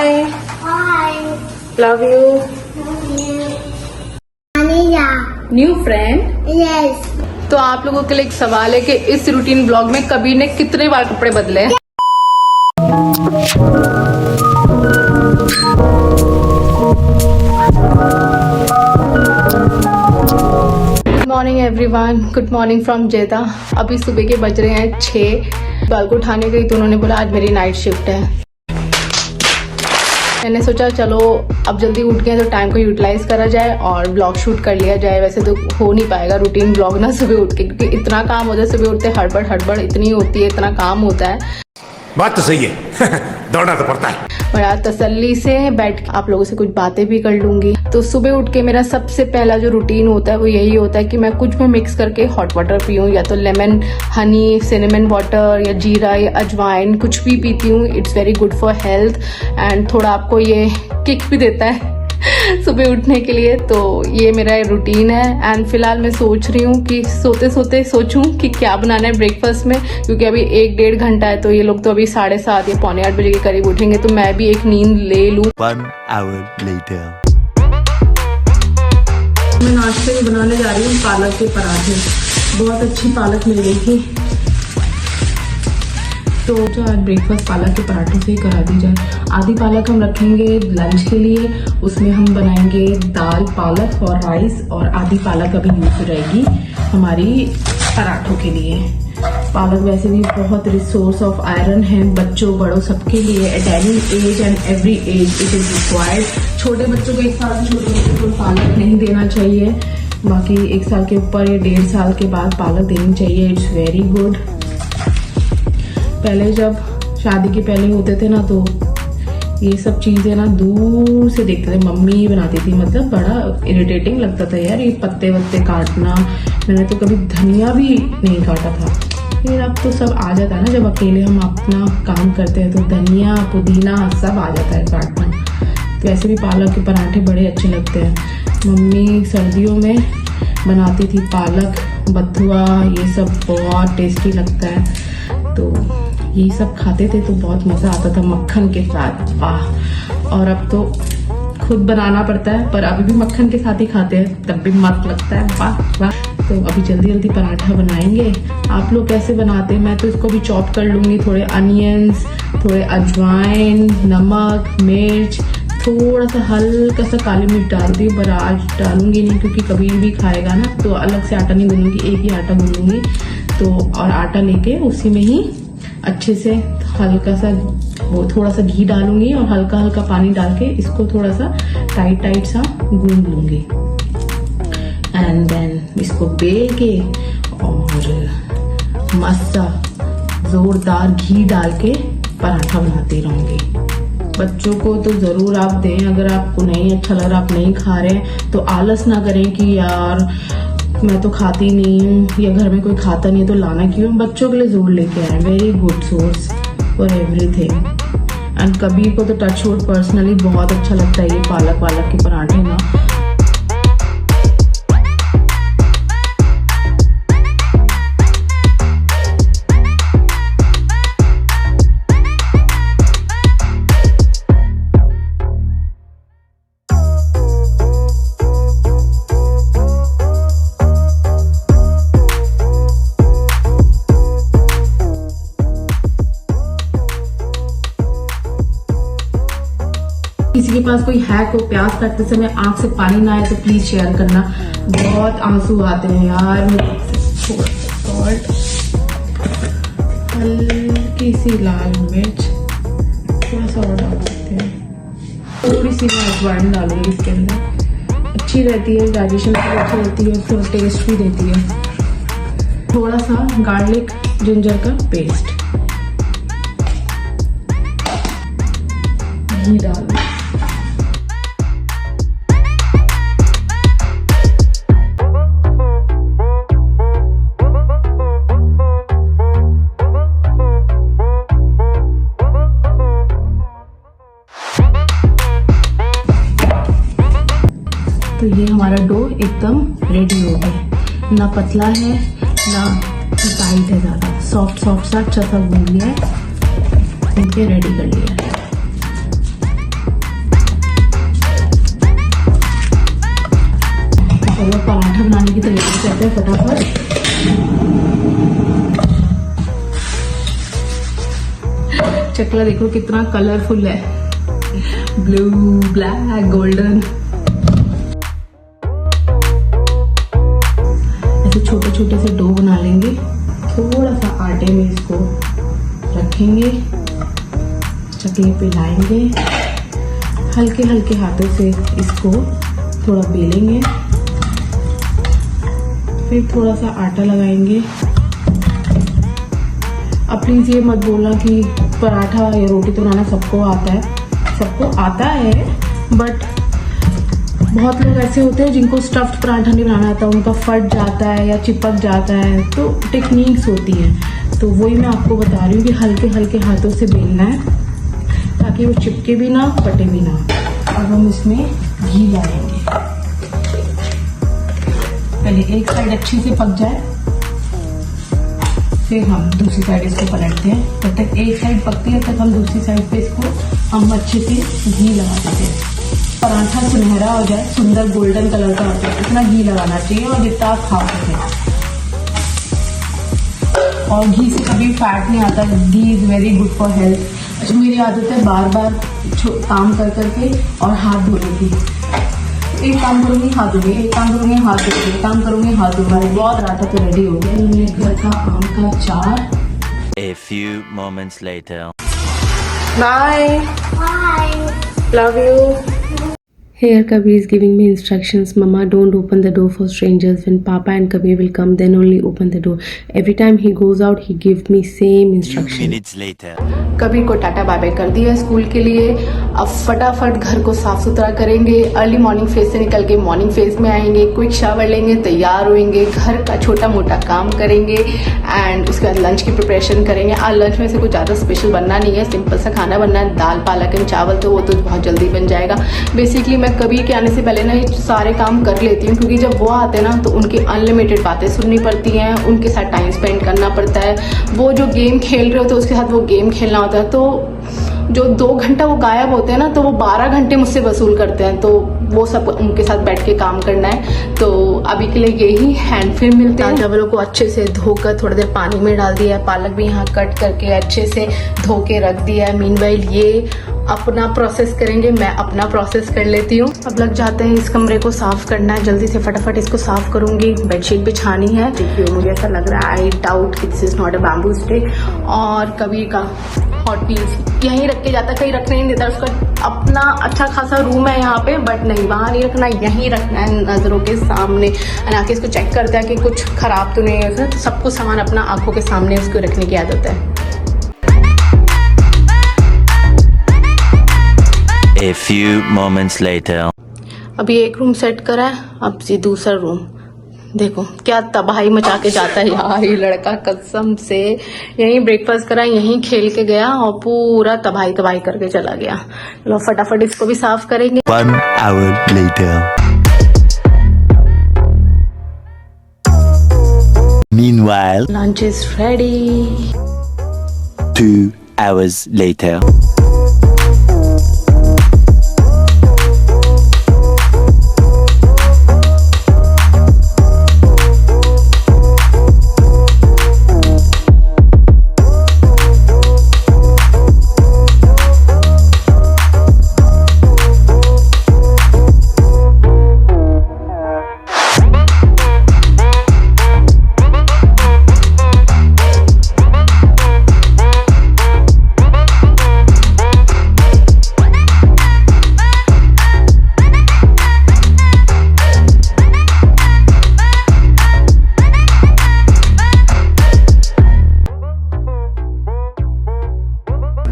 Hi. Hi. Love you. Anila. New friend. Yes. तो आप लोगों के लिए एक सवाल है कि इस रूटीन ब्लॉग में कबीर ने कितने बार कपड़े बदले हैं? Good morning everyone, good morning from जेदा। अभी सुबह के बज रहे हैं 6। बाल को उठाने गई तो उन्होंने बोला आज मेरी नाइट शिफ्ट है। मैंने सोचा चलो अब जल्दी उठ गए तो टाइम को यूटिलाइज करा जाए और ब्लॉग शूट कर लिया जाए। वैसे तो हो नहीं पाएगा रूटीन ब्लॉग ना सुबह उठ के, क्योंकि इतना काम होता है। सुबह उठते हड़बड़ इतनी होती है, इतना काम होता है। बात तो सही है दौड़ना तो पड़ता है। और आज तसल्ली से बैठ के आप लोगों से कुछ बातें भी कर लूंगी। तो सुबह उठ के मेरा सबसे पहला जो रूटीन होता है वो यही होता है कि मैं कुछ भी मिक्स करके हॉट वाटर पीऊँ, या तो लेमन हनी, सिनेमन वाटर, या जीरा या अजवाइन, कुछ भी पीती हूँ। It's very good for health and थोड़ा आपको ये किक भी देता है सुबह उठने के लिए। तो ये मेरा रूटीन है। एंड फिलहाल मैं सोच रही हूँ कि सोते सोते सोचूं कि क्या बनाना है ब्रेकफास्ट में, क्योंकि अभी 1-1.5 घंटा है। तो ये लोग तो अभी 7:30 या 7:45 बजे के करीब उठेंगे, तो मैं भी एक नींद ले लूँ। 1 hour later. मैं नाश्ते में बनाने जा रही हूँ पालक के पराठे। बहुत अच्छी पालक मिल गई थी, तो जो आज ब्रेकफास्ट पालक के पराठों से ही करा दी जाए। आधी पालक हम रखेंगे लंच के लिए, उसमें हम बनाएंगे दाल, पालक और राइस, और आधी पालक अभी यूज हो जाएगी हमारी पराठों के लिए। पालक वैसे भी बहुत रिसोर्स ऑफ आयरन है, बच्चों बड़ों सबके लिए। At any age and every age it is required. छोटे बच्चों को 1 साल से छोटे बच्चों को पालक नहीं देना चाहिए, बाकी 1 साल के ऊपर या 1.5 साल के बाद पालक देनी चाहिए। It's very good. पहले जब शादी के पहले होते थे ना, तो ये सब चीजें ना दूर से देखते थे, मम्मी बनाती थी। मतलब बड़ा इरिटेटिंग लगता था यार ये पत्ते वत्ते काटना। मैंने तो कभी धनिया भी नहीं काटा था। फिर अब तो सब आ जाता है ना, जब अकेले हम अपना काम करते हैं तो धनिया पुदीना सब आ जाता है काटना। तो ऐसे भी पालक के पराठे बड़े अच्छे लगते हैं। मम्मी सर्दियों में बनाती थी पालक बथुआ, ये सब बहुत टेस्टी लगता है। तो ये सब खाते थे तो बहुत मज़ा आता था मक्खन के साथ, वाह। और अब तो खुद बनाना पड़ता है, पर अभी भी मक्खन के साथ ही खाते हैं, तब भी मस्त लगता है, वाह वाह। तो अभी जल्दी जल्दी पराठा बनाएंगे। आप लोग कैसे बनाते हैं? मैं तो इसको भी चॉप कर लूँगी, थोड़े अनियंस, थोड़े अजवाइन, नमक, मिर्च, थोड़ा सा हल्का सा काली मिर्च डाल दी। पर आज डालूंगी नहीं, क्योंकि कभी भी खाएगा ना, तो अलग से आटा नहीं गूंदूंगी, एक ही आटा गूंदूंगी। तो और आटा लेके उसी में ही अच्छे से हल्का सा वो थोड़ा सा घी डालूंगी और हल्का हल्का पानी डाल के इसको थोड़ा सा टाइट सा गूंद लूंगी। एंड देन इसको बेल के और मस्त जोरदार घी डाल के पराठा बनाती रहूंगी। बच्चों को तो जरूर आप दें। अगर आपको नहीं अच्छा लग रहा, आप नहीं खा रहे हैं, तो आलस ना करें कि यार मैं तो खाती नहीं हूँ या घर में कोई खाता नहीं है तो लाना क्यों। बच्चों के लिए जरूर लेके आए। Very good source for everything. And Kabir को तो टच वुड पर्सनली बहुत अच्छा लगता है ये पालक वालक के पराठे ना। किसी के पास कोई हैक हो, प्याज काटते समय आंख से पानी ना आए तो प्लीज शेयर करना। बहुत आंसू आते हैं यार। थोड़ा सा सॉल्ट, हल्की सी लाल मिर्च, थोड़ा सा और डाल सकते हैं। थोड़ी सी मैं अजवाइन डालूंगी इसके अंदर, अच्छी रहती है, डाइजेशन भी अच्छी रहती है और थोड़ा टेस्ट भी देती है। थोड़ा सा गार्लिक जिंजर का पेस्ट, घी डाल। तो ये हमारा डो एकदम रेडी हो गया। ना पतला है ना टाइट है, ज़्यादा सॉफ्ट सा अच्छा सा गूंद लिया है, गूंद के रेडी कर लिया है। चलो पराठा बनाने की तैयारी करते हैं फटाफट। चकला देखो कितना कलरफुल है, ब्लू, ब्लैक, गोल्डन। ऐसे छोटे छोटे से डो बना लेंगे। थोड़ा सा आटे में इसको रखेंगे, चकले पे लाएंगे, हल्के हल्के हाथों से इसको थोड़ा बेलेंगे, फिर थोड़ा सा आटा लगाएंगे। अब प्लीज ये मत बोलना कि पराठा या रोटी तो बनाना सबको आता है। सबको आता है, बट बहुत लोग ऐसे होते हैं जिनको स्टफ्ड पराठा नहीं बनाना आता, उनका फट जाता है या चिपक जाता है। तो टेक्निक्स होती हैं, तो वही मैं आपको बता रही हूँ कि हल्के हल्के हाथों से बेलना है ताकि वो चिपके भी ना, फटे भी ना। अब हम इसमें घी डालेंगे। पहले एक साइड अच्छे से पक जाए, फिर हम दूसरी साइड इसको पलटते हैं। जब तक एक साइड पकती है तब हम दूसरी साइड पे इसको हम अच्छे से घी लगा देते हैं। पराठा सुनहरा हो जाए, सुंदर गोल्डन कलर का होता है, इतना घी लगाना चाहिए और जितना आप खा सकें। और घी से कभी फैट नहीं आता। Ghee is very good for health. अच्छा, मेरी आदत है बार बार काम कर करके और हाथ धोने की। एक काम करूंगी हाथ धोंगे, एक काम करूंगी हाथ धोंगे, एक काम करूंगी हाथ धोंगे। बहुत पराठा तो रेडी हो गया। हमने घर का आम का अचार। A few moments later. Bye, love you. Here Kabir is giving me instructions. Mama, don't open the door for strangers. When Papa and Kabir will come, then only open the door. Every time he goes out, he gives me same Few instruction. minutes later. Kabir को tata bye bye कर दिया school के लिए। अब फटाफट घर को साफ सुथरा करेंगे। अर्ली मॉर्निंग फेज से निकल के मॉर्निंग फेज में आएंगे, क्विक शावर लेंगे, तैयार होंगे, घर का छोटा मोटा काम करेंगे एंड उसके बाद लंच की प्रिपरेशन करेंगे। आज लंच में से कुछ ज़्यादा स्पेशल बनना नहीं है, सिंपल सा खाना बनना है, दाल पालक एंड चावल। तो वो तो बहुत जल्दी बन जाएगा। बेसिकली मैं कबीर के आने से पहले ना ये सारे काम कर लेती हूँ, क्योंकि जब वो आते हैं ना तो उनकी अनलिमिटेड बातें सुननी पड़ती हैं, उनके साथ टाइम स्पेंड करना पड़ता है। वो जो गेम खेल रहे होते हैं उसके साथ वो गेम खेलना होता है। तो जो 2 घंटा वो गायब होते हैं ना, तो वो 12 घंटे मुझसे वसूल करते हैं। तो वो सब उनके साथ बैठ के काम करना है। तो अभी के लिए यही हैंड फिर मिलते हैं। चावलों को अच्छे से धोकर थोड़ी देर पानी में डाल दिया है। पालक भी यहाँ कट करके अच्छे से धो के रख दिया है। मीनवाइल ये अपना प्रोसेस करेंगे, मैं अपना प्रोसेस कर लेती हूँ। अब लग जाते हैं इस कमरे को साफ करना है। जल्दी से फटाफट इसको साफ करूंगी। बेडशीट बिछानी है। देखिए मुझे ऐसा लग रहा है, I doubt this is not a bamboo stick. और कबीर का हॉट व्हील्स यहीं रख के जाता, कहीं रखने नहीं देता। उसका अपना अच्छा खासा रूम है यहाँ पे, बट नहीं, वहाँ नहीं रखना, यहीं रखना है नजरों के सामने। आके इसको चेक करता है कि कुछ खराब तो नहीं है उसमें। तो सब कुछ सामान अपना आंखों के सामने उसको रखने की आदत है। A few moments later. अभी एक रूम सेट करा है, अब ये दूसरा रूम। देखो क्या तबाही मचा के जाता है यार ये लड़का, कसम से। यहीं ब्रेकफास्ट करा, यहीं खेल के गया और पूरा तबाही तबाही करके चला गया। चलो फटाफट इसको भी साफ करेंगे। 1 hour later. Meanwhile, lunch is ready. 2 hours later.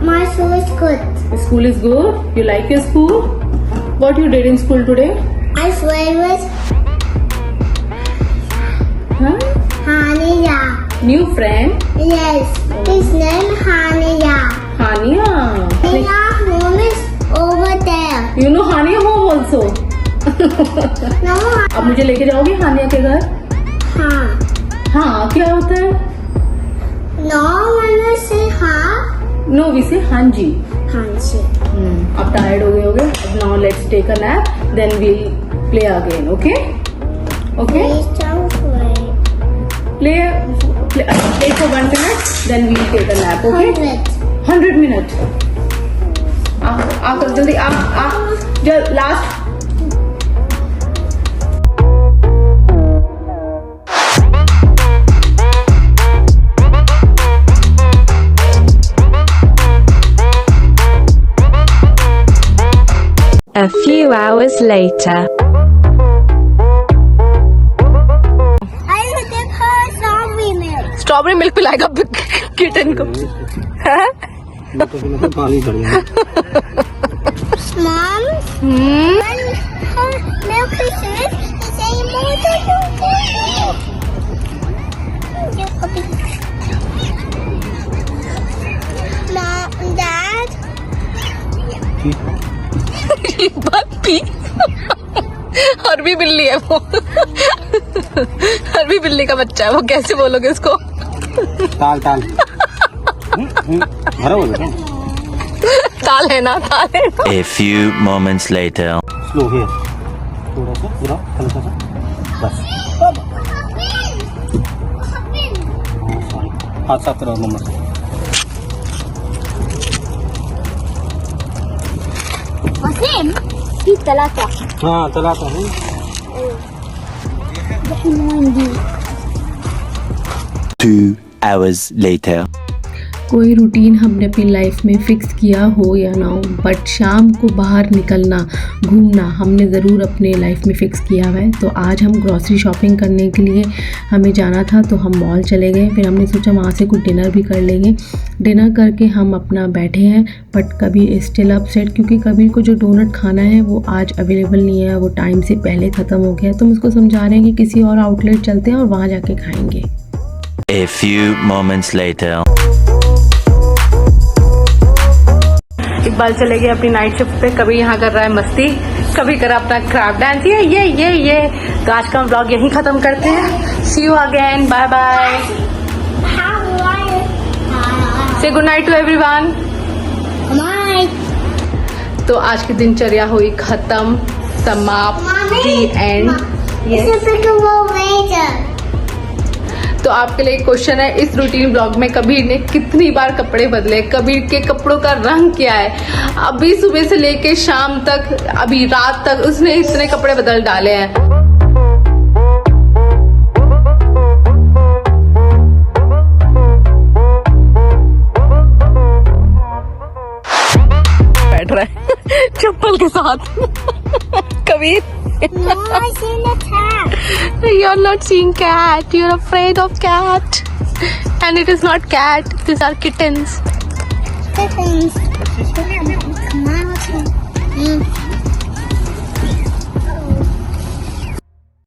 My school is good. School is good. You like your school? What you did in school today? I played with Huh? Hania. New friend? Yes, his name Hania. Hania. Hania home is over there. You know Hania home also. No, अब मुझे लेके जाओगे हानिया के घर? हाँ. हाँ क्या होता है? No, when I say हाँ, नो वी से हाँ जी। हाँ जी. अब टायर्ड हो गए होगे। अब now let's take a nap, then we'll play again, okay? Okay? Please don't wait. Play for 1 minute, then we'll take a nap. Okay? 100. 100 minutes. आकर जल्दी last. A few hours later. I will give her strawberry milk. Strawberry milk पिलाएगा kitten को. Mom, when her milk is finished, you say more than Mom, Dad, P. और भी बिल्ली है वो. और भी बिल्ली का बच्चा है वो. कैसे बोलोगे इसको? ताल भरा हुआ बेटा. ताल है ना. A few moments later. Slow है थोड़ा सा पूरा हल्का सा बस. सॉरी हाथ साफ करो मम्मा से. Wasim, he's the last one. हाँ चला था हूँ. Mandi. 2 hours later. कोई रूटीन हमने अपनी लाइफ में फ़िक्स किया हो या ना हो, बट शाम को बाहर निकलना, घूमना हमने ज़रूर अपने लाइफ में फ़िक्स किया हुआ है. तो आज हम ग्रॉसरी शॉपिंग करने के लिए हमें जाना था, तो हम मॉल चले गए. फिर हमने सोचा वहाँ से कुछ डिनर भी कर लेंगे. डिनर करके हम अपना बैठे हैं, बट कभी स्टिल अपसेट क्योंकि कभी को जो डोनट खाना है वो आज अवेलेबल नहीं है, वो टाइम से पहले ख़त्म हो गया. तो हम उसको समझा रहे हैं कि किसी और आउटलेट चलते हैं और वहाँ जाके खाएँगे. A few moments later. Iqbal चले गए अपनी नाइट शिफ्ट पे. कभी यहाँ कर रहा है मस्ती, कभी करा अपना क्राफ्ट डांस. ये तो आज का व्लॉग यहीं खत्म करते हैं. See you again. Bye bye. Say good night to everyone. तो आज की दिनचर्या हुई खत्म, समाप्त, दी एंड. तो आपके लिए एक क्वेश्चन है, इस रूटीन ब्लॉग में कबीर ने कितनी बार कपड़े बदले, कबीर के कपड़ों का रंग क्या है. अभी सुबह से लेके शाम तक, अभी रात तक उसने इतने कपड़े बदल डाले हैं. बैठ रहा है चप्पल के साथ. Kabir. No, I seen a cat. You're not seeing cat. You're afraid of cat. And it is not cat. These are kittens. Kittens. Come on.